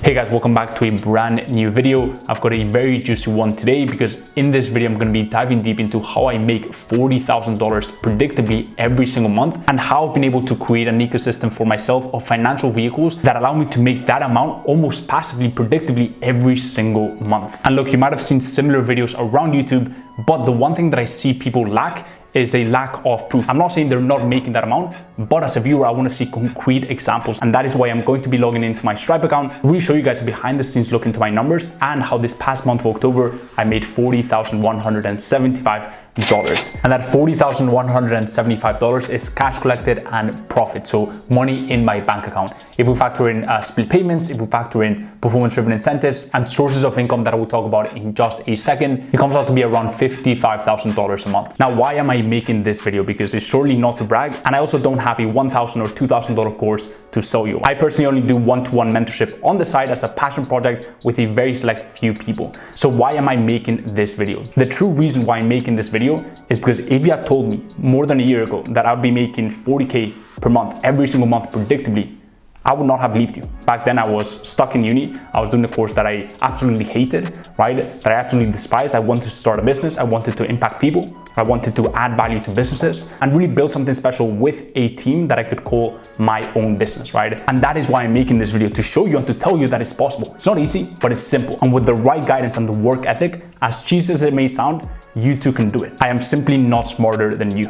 Hey guys, welcome back to a brand new video. I've got a very juicy one today because in this video, I'm going to be diving deep into how I make $40,000 predictably every single month and how I've been able to create an ecosystem for myself of financial vehicles that allow me to make that amount almost passively, predictably every single month. And look, you might have seen similar videos around YouTube, but the one thing that I see people lack is a lack of proof. I'm not saying they're not making that amount, but as a viewer, I want to see concrete examples. And that is why I'm going to be logging into my Stripe account, really show you guys a behind the scenes look into my numbers and how this past month of October, I made $40,175. And that $40,175 is cash collected and profit, so money in my bank account. If we factor in split payments, if we factor in performance-driven incentives and sources of income that I will talk about in just a second, it comes out to be around $55,000 a month. Now, why am I making this video? Because it's surely not to brag, and I also don't have a $1,000 or $2,000 course to sell you. I personally only do one-to-one mentorship on the side as a passion project with a very select few people. So why am I making this video? The true reason why I'm making this video is because if you had told me more than a year ago that I'd be making 40K per month, every single month predictably, I would not have believed you. Back then I was stuck in uni. I was doing the course that I absolutely hated, right? That I absolutely despised. I wanted to start a business. I wanted to impact people. I wanted to add value to businesses and really build something special with a team that I could call my own business, right? And that is why I'm making this video, to show you and to tell you that it's possible. It's not easy, but it's simple. And with the right guidance and the work ethic, as cheesy as it may sound, you too can do it. I am simply not smarter than you.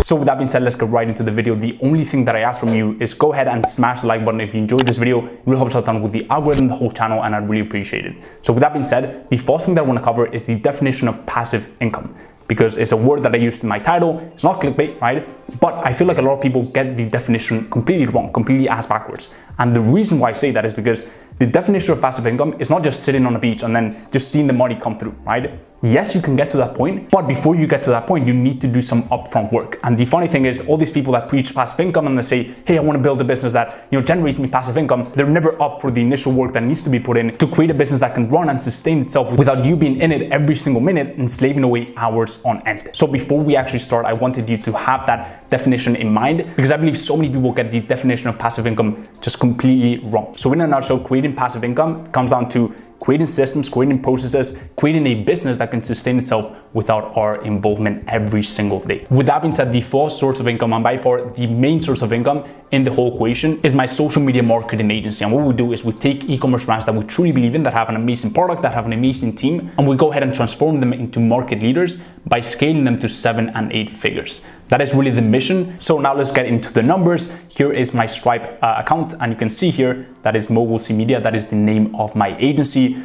So with that being said, let's get right into the video. The only thing that I ask from you is go ahead and smash the like button if you enjoyed this video. It really helps out a ton with the algorithm, the whole channel, and I'd really appreciate it. So with that being said, the first thing that I want to cover is the definition of passive income, because it's a word that I used in my title. It's not clickbait, right? But I feel like a lot of people get the definition completely wrong, completely ass backwards. And the reason why I say that is because the definition of passive income is not just sitting on a beach and then just seeing the money come through, right? Yes, you can get to that point, but before you get to that point, you need to do some upfront work. And the funny thing is, all these people that preach passive income and they say, hey, I want to build a business that, generates me passive income, they're never up for the initial work that needs to be put in to create a business that can run and sustain itself without you being in it every single minute and slaving away hours on end. So before we actually start, I wanted you to have that definition in mind, because I believe so many people get the definition of passive income just completely wrong. So in a nutshell, creating passive income comes down to creating systems, creating processes, creating a business that can sustain itself without our involvement every single day. With that being said, the first source of income, and by far the main source of income in the whole equation, is my social media marketing agency. And what we do is we take e-commerce brands that we truly believe in, that have an amazing product, that have an amazing team, and we go ahead and transform them into market leaders by scaling them to 7 and 8 figures. That is really the mission. So now let's get into the numbers. Here is my Stripe account, and you can see here that is Mogul C Media. That is the name of my agency.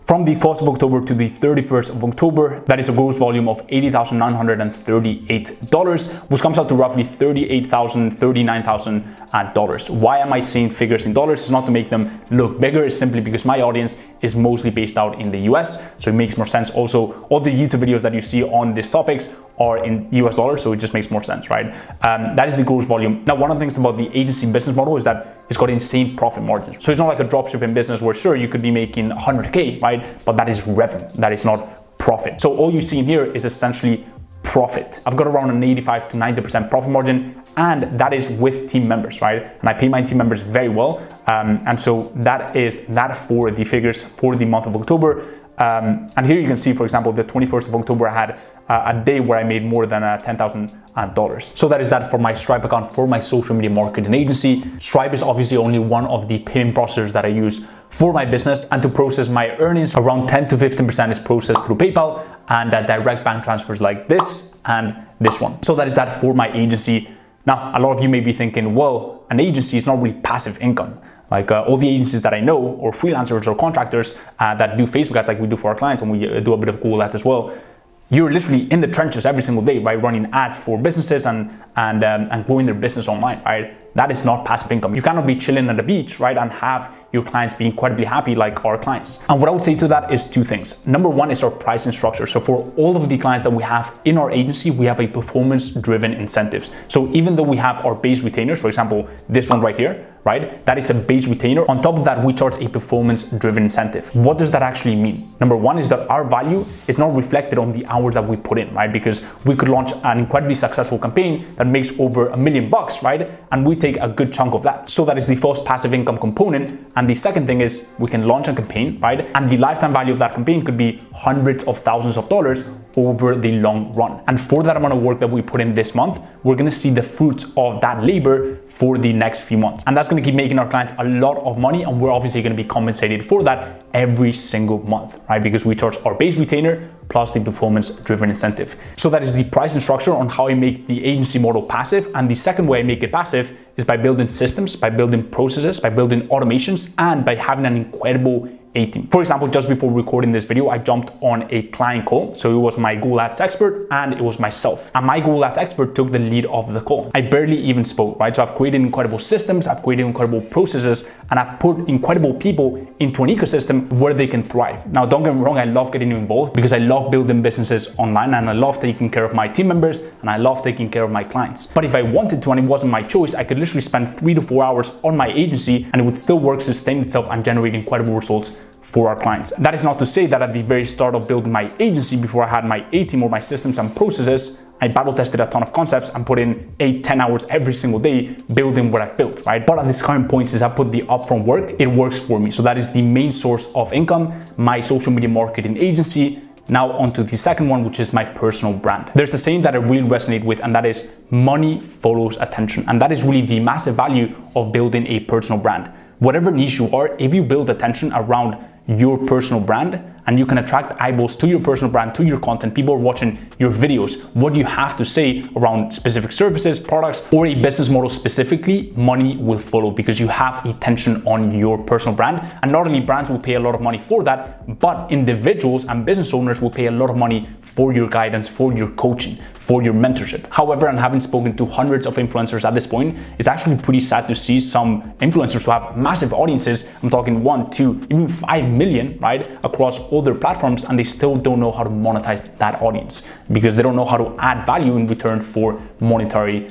From the 1st of October to the 31st of October, that is a gross volume of $80,938, which comes out to roughly $38,000, $39,000. Why am I saying figures in dollars? It's not to make them look bigger. It's simply because my audience is mostly based out in the US. So it makes more sense. Also, all the YouTube videos that you see on these topics are in US dollars, so it just makes more sense, right? That is the gross volume. Now, one of the things about the agency business model is that it's got insane profit margins. So it's not like a dropshipping business where sure, you could be making 100K, right? But that is revenue, that is not profit. So all you see in here is essentially profit. I've got around an 85 to 90% profit margin, and that is with team members, right? And I pay my team members very well. And so that is that for the figures for the month of October. And here you can see, for example, the 21st of October, I had a day where I made more than $10,000. So that is that for my Stripe account, for my social media marketing agency. Stripe is obviously only one of the payment processors that I use for my business, and to process my earnings, around 10 to 15% is processed through PayPal, and direct bank transfers like this and this one. So that is that for my agency. Now, a lot of you may be thinking, well, an agency is not really passive income. Like all the agencies that I know, or freelancers or contractors that do Facebook ads like we do for our clients, and we do a bit of Google ads as well, you're literally in the trenches every single day, right? Running ads for businesses and growing their business online, right? That is not passive income. You cannot be chilling at the beach, right? And have your clients be incredibly happy like our clients. And what I would say to that is two things. Number one is our pricing structure. So for all of the clients that we have in our agency, we have a performance-driven incentives. So even though we have our base retainers, for example, this one right here, right? That is a base retainer. On top of that, we charge a performance-driven incentive. What does that actually mean? Number one is that our value is not reflected on the hours that we put in, right? Because we could launch an incredibly successful campaign that makes over $1 million, right? And we take a good chunk of that. So that is the first passive income component. And the second thing is we can launch a campaign, right? And the lifetime value of that campaign could be hundreds of thousands of dollars over the long run. And for that amount of work that we put in this month, we're gonna see the fruits of that labor for the next few months. And that's gonna keep making our clients a lot of money, and we're obviously gonna be compensated for that every single month, right? Because we charge our base retainer plus the performance-driven incentive. So that is the pricing structure on how I make the agency model passive. And the second way I make it passive is by building systems, by building processes, by building automations, and by having an incredible A-team. For example, just before recording this video, I jumped on a client call. So it was my Google Ads expert and it was myself. And my Google Ads expert took the lead of the call. I barely even spoke, right? So I've created incredible systems, I've created incredible processes, and I've put incredible people into an ecosystem where they can thrive. Now, don't get me wrong, I love getting involved because I love building businesses online, and I love taking care of my team members, and I love taking care of my clients. But if I wanted to and it wasn't my choice, I could literally spend 3 to 4 hours on my agency and it would still work, sustain itself, and generate incredible results for our clients. That is not to say that at the very start of building my agency, before I had my A-team or my systems and processes, I battle tested a ton of concepts and put in 8-10 hours every single day building what I've built, right? But at this current point, since I put the upfront work, it works for me. So that is the main source of income, my social media marketing agency. Now onto the second one, which is my personal brand. There's a saying that I really resonate with, and that is money follows attention. And that is really the massive value of building a personal brand. Whatever niche you are, if you build attention around your personal brand and you can attract eyeballs to your personal brand, to your content, people are watching your videos, what you have to say around specific services, products, or a business model specifically, money will follow because you have attention on your personal brand. And not only brands will pay a lot of money for that, but individuals and business owners will pay a lot of money for your guidance, for your coaching, for your mentorship. However, and having spoken to hundreds of influencers at this point, it's actually pretty sad to see some influencers who have massive audiences, I'm talking 1, 2, even 5 million, right, across all their platforms, and they still don't know how to monetize that audience because they don't know how to add value in return for monetary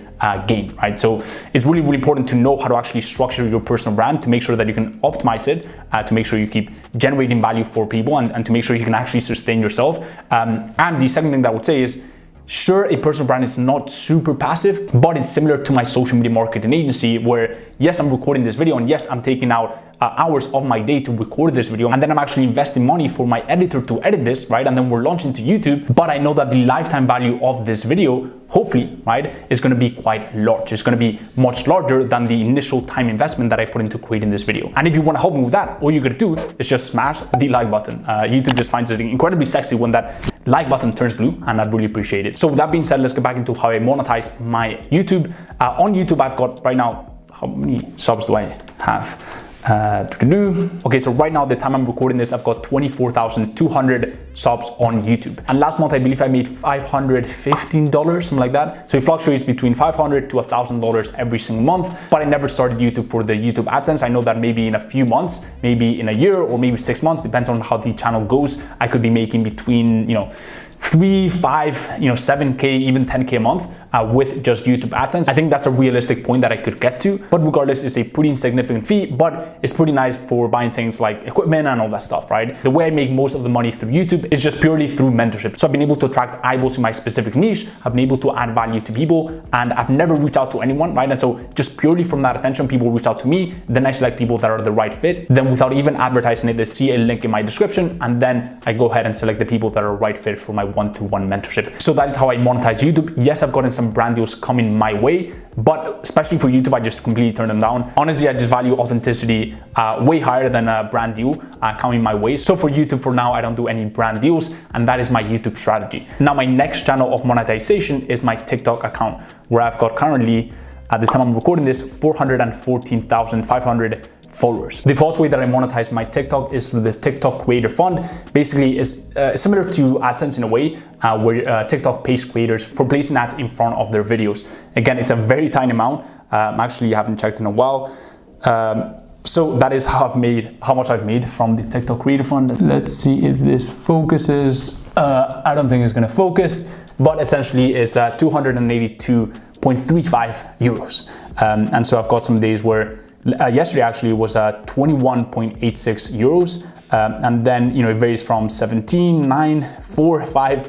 gain, right? So it's really, really important to know how to actually structure your personal brand to make sure that you can optimize it, to make sure you keep generating value for people, and to make sure you can actually sustain yourself. And the second thing that I would say is, sure, a personal brand is not super passive, but it's similar to my social media marketing agency where, yes, I'm recording this video, and yes, I'm taking out hours of my day to record this video, and then I'm actually investing money for my editor to edit this, right? And then we're launching to YouTube, but I know that the lifetime value of this video, hopefully, right, is gonna be quite large. It's gonna be much larger than the initial time investment that I put into creating this video. And if you wanna help me with that, all you gotta do is just smash the like button. YouTube just finds it incredibly sexy when that like button turns blue, and I'd really appreciate it. So with that being said, let's get back into how I monetize my YouTube. On YouTube, I've got right now, how many subs do I have? Okay, so right now, the time I'm recording this, I've got 24,200 subs on YouTube. And last month, I believe I made $515, something like that. So it fluctuates between $500 to $1,000 every single month. But I never started YouTube for the YouTube AdSense. I know that maybe in a few months, maybe in a year, or maybe 6 months, depends on how the channel goes, I could be making between, 3, 5, 7K, even 10K a month with just YouTube AdSense. I think that's a realistic point that I could get to, but regardless, it's a pretty insignificant fee, but it's pretty nice for buying things like equipment and all that stuff, right? The way I make most of the money through YouTube is just purely through mentorship. So I've been able to attract eyeballs in my specific niche, I've been able to add value to people, and I've never reached out to anyone, right? And so just purely from that attention, people reach out to me, then I select people that are the right fit, then without even advertising it, they see a link in my description, and then I go ahead and select the people that are right fit for my one-to-one mentorship. So that is how I monetize YouTube. Yes, I've gotten some brand deals coming my way, but especially for YouTube, I just completely turn them down. Honestly, I just value authenticity way higher than a brand deal coming my way. So for YouTube, for now, I don't do any brand deals, and that is my YouTube strategy. Now, my next channel of monetization is my TikTok account, where I've got currently, at the time I'm recording this, 414,500 followers. The first way that I monetize my TikTok is through the TikTok Creator Fund. Basically, it's similar to AdSense in a way, where TikTok pays creators for placing ads in front of their videos. Again, it's a very tiny amount. Actually, I haven't checked in a while. So that is how much I've made from the TikTok Creator Fund. Let's see if this focuses. I don't think it's gonna focus, but essentially it's 282.35 euros. And so I've got some days where yesterday actually was 21.86 euros, and then it varies from 17, 9, 4, 5.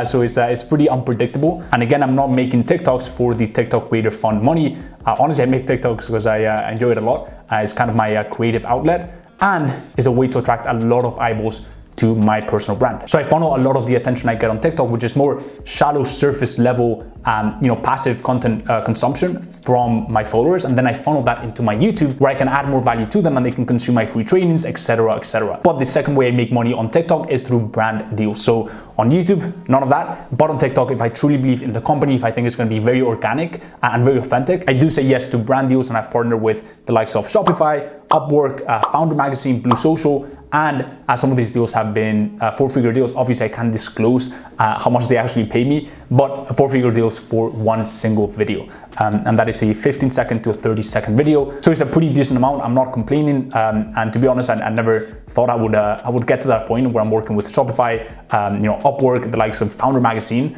So it's pretty unpredictable. And again, I'm not making TikToks for the TikTok Creator Fund money. Honestly, I make TikToks because I enjoy it a lot. It's kind of my creative outlet, and is a way to attract a lot of eyeballs to my personal brand. So I funnel a lot of the attention I get on TikTok, which is more shallow, surface level, passive content consumption from my followers, and then I funnel that into my YouTube, where I can add more value to them and they can consume my free trainings, etc., etc. But the second way I make money on TikTok is through brand deals. So on YouTube, none of that. But on TikTok, if I truly believe in the company, if I think it's going to be very organic and very authentic, I do say yes to brand deals, and I partner with the likes of Shopify, Upwork, Founder Magazine, Blue Social, and some of these deals have been 4-figure deals. Obviously, I can't disclose how much they actually pay me, but 4-figure deals for one single video. And that is a 15-second to a 30-second video. So it's a pretty decent amount. I'm not complaining. And to be honest, I never thought I would get to that point where I'm working with Shopify, Upwork, the likes of Founder Magazine,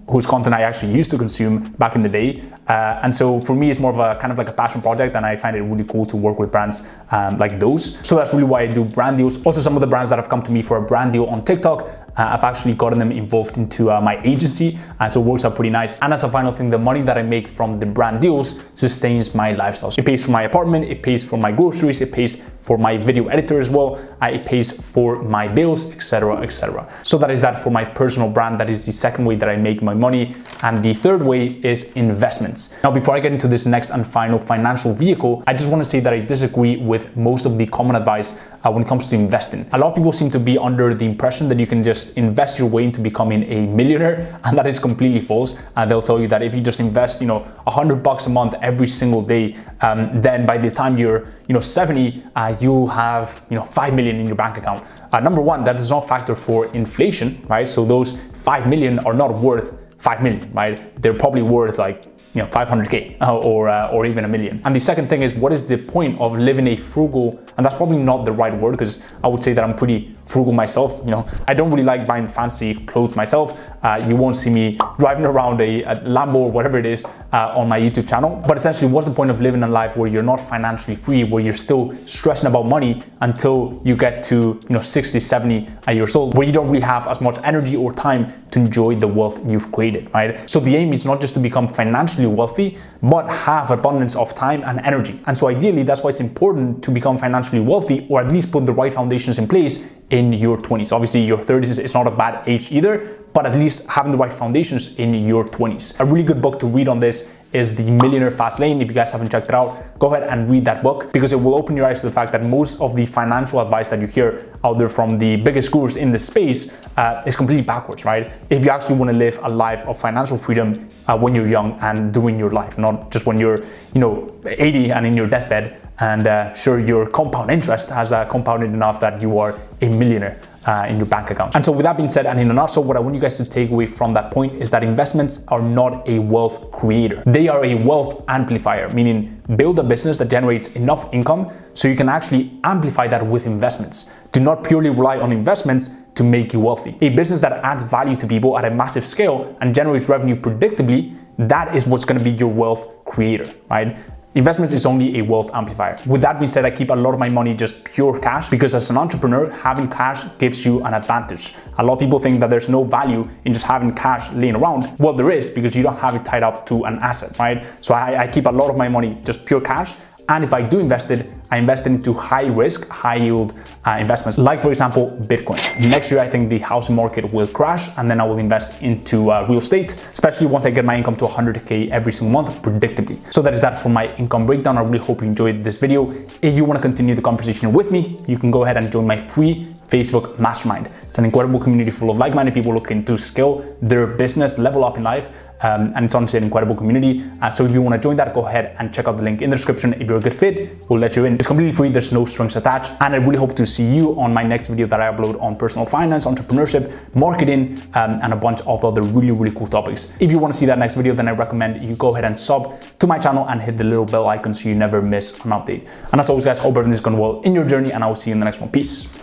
whose content I actually used to consume back in the day. And so for me, it's more of a kind of like a passion project, and I find it really cool to work with brands like those. So that's really why I do brand deals. Also, some of the brands that have come to me for a brand deal on TikTok, I've actually gotten them involved into my agency, and so it works out pretty nice. And as a final thing, the money that I make from the brand deals sustains my lifestyle. So it pays for my apartment, it pays for my groceries, it pays for my video editor as well, it pays for my bills, etc., etc. So that is that for my personal brand. That is the second way that I make my money. And the third way is investments. Now, before I get into this next and final financial vehicle, I just want to say that I disagree with most of the common advice when it comes to investing. A lot of people seem to be under the impression that you can just invest your way into becoming a millionaire, and that is completely false. They'll tell you that if you just invest, $100 a month every single day, then by the time you're, 70, you have, 5 million in your bank account. Number one, that does not factor for inflation, right? So those 5 million are not worth 5 million, right? They're probably worth like 500K or even $1 million. And the second thing is, what is the point of living a frugal, and that's probably not the right word, because I would say that I'm pretty frugal myself. I don't really like buying fancy clothes myself. You won't see me driving around a Lambo or whatever it is on my YouTube channel. But essentially, what's the point of living a life where you're not financially free, where you're still stressing about money until you get to 60, 70 years old, where you don't really have as much energy or time to enjoy the wealth you've created, right? So the aim is not just to become financially wealthy, but have abundance of time and energy. And so ideally, that's why it's important to become financially wealthy, or at least put the right foundations in place in your 20s. Obviously, your 30s is not a bad age either, but at least having the right foundations in your 20s. A really good book to read on this is The Millionaire Fast Lane. If you guys haven't checked it out, go ahead and read that book, because it will open your eyes to the fact that most of the financial advice that you hear out there from the biggest gurus in this space is completely backwards, right? If you actually want to live a life of financial freedom when you're young and doing your life, not just when you're 80 and in your deathbed, and sure, your compound interest has compounded enough that you are a millionaire in your bank account. And so with that being said, and in a nutshell, what I want you guys to take away from that point is that investments are not a wealth creator. They are a wealth amplifier, meaning build a business that generates enough income so you can actually amplify that with investments. Do not purely rely on investments to make you wealthy. A business that adds value to people at a massive scale and generates revenue predictably, that is what's going to be your wealth creator, right? Investments is only a wealth amplifier. With that being said, I keep a lot of my money just pure cash, because as an entrepreneur, having cash gives you an advantage. A lot of people think that there's no value in just having cash laying around. Well, there is, because you don't have it tied up to an asset, right? So I keep a lot of my money just pure cash. And if I do invest it, I invest it into high risk, high yield investments, like for example, Bitcoin. Next year, I think the housing market will crash, and then I will invest into real estate, especially once I get my income to 100K every single month predictably. So that is that for my income breakdown. I really hope you enjoyed this video. If you want to continue the conversation with me, you can go ahead and join my free Facebook Mastermind. It's an incredible community full of like-minded people looking to scale their business, level up in life, and it's honestly an incredible community. So if you want to join that, go ahead and check out the link in the description. If you're a good fit, we'll let you in. It's completely free, there's no strings attached, and I really hope to see you on my next video that I upload on personal finance, entrepreneurship, marketing, and a bunch of other really, really cool topics. If you want to see that next video, then I recommend you go ahead and sub to my channel and hit the little bell icon so you never miss an update. And as always, guys, hope everything is going well in your journey, and I will see you in the next one. Peace.